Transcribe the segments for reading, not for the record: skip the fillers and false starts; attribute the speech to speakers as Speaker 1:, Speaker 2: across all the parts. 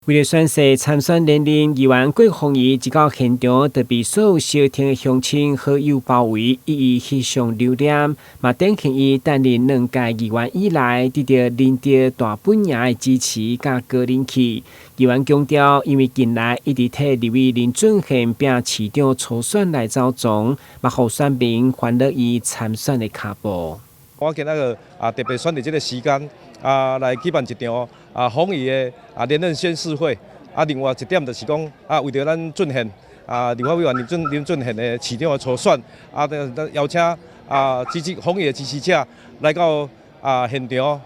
Speaker 1: 為了宣示參選連任，議員郭鳳儀一到現場，特別所有小町的鄉親好友包圍，一一翕相留念。嘛，點起伊擔任兩屆議員以來，得到領導大本營的支持甲高人氣。議員強調，因為近來一直替立委林俊憲並市長初選來走總，嘛，讓選民歡樂伊參選的腳步。
Speaker 2: 我今仔個特別選擇這個時間來舉辦一場鳳儀的連任宣誓會。另外一點就是講為着咱俊憲立法委員林俊憲的市長的初選邀請支持鳳儀的支持者來到現場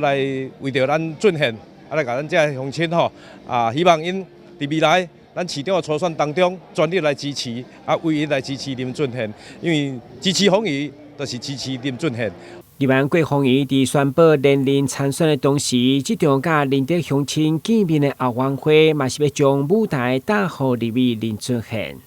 Speaker 2: 來為着咱俊憲來甲咱這鄉親吼希望因佇未來咱市長的初選當中全力來支持唯一來支持林俊憲，因為支持鳳儀就是支持林俊憲。
Speaker 1: 議員郭鳳儀在宣布連任參選的同時，這場甲領導鄉親見面的後援會，嘛是要將舞台打給立委林俊憲。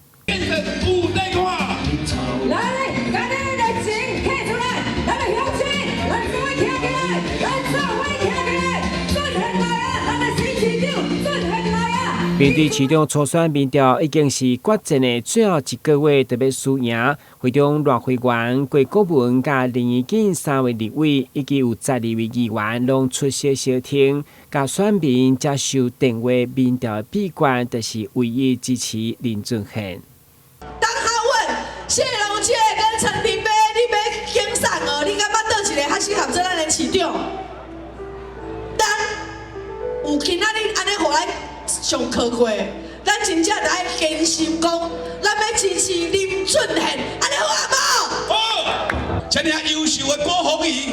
Speaker 1: 面對市長初選民調已經是決戰的最後一個月，特別輸贏，會中賴慧元、郭國文甲林宜景三位立委，以及有12位議員攏出席小廳，甲選民接受電話民調的閉關，就是唯一支持林俊憲。
Speaker 3: 當他問謝龍介跟陳平飛，你要競選哦？你敢捌倒一個較適合做咱的市長？但有今仔日安尼互咱上可貴，咱真正愛堅信講，咱要支持林俊憲，安尼好無？好，
Speaker 4: 遮爾優秀的郭鳳儀，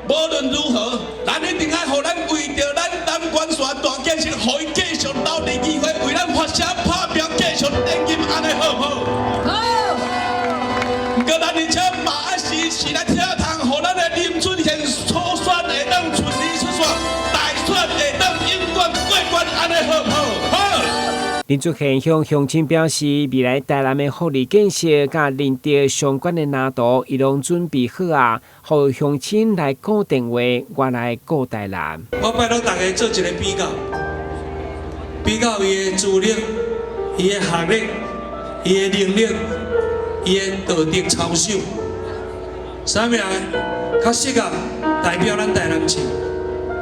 Speaker 4: 無論如何，咱一定愛互咱為着咱南關縣大建設，互伊繼續留佇議會，為咱發聲拍拼，繼續連任，安尼好唔好？好。不過咱而且嘛愛是來聽通，互咱的林俊憲初選會當順利出選，大選會當永遠過關，安尼好唔好？
Speaker 1: 林俊憲向鄉親表示，未來台南的福利建設甲領導相關的藍圖，伊攏準備好啊，互鄉親來顧電話，我來顧台南。
Speaker 4: 我拜託大家做一個比較，比較伊的資歷、伊的學歷、伊的能力、伊的道德操守，啥物人較適合代表咱台南市，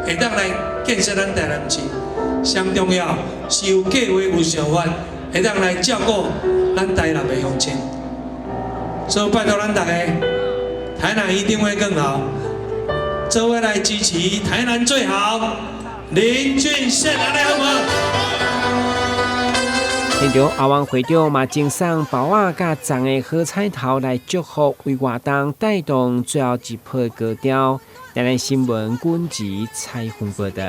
Speaker 4: 會當來建設咱台南市。上重要是有計劃、有想法，會當來照顧咱台南的鄉親。所以拜託咱大家，台南一定會更好。做伙來支持台南最好林俊憲，安尼好唔好？
Speaker 1: 現場後援會長嘛，贈送包仔甲粽的好彩頭來祝福，為活動帶動最後一波高調。台南新聞軍籍採訪報道。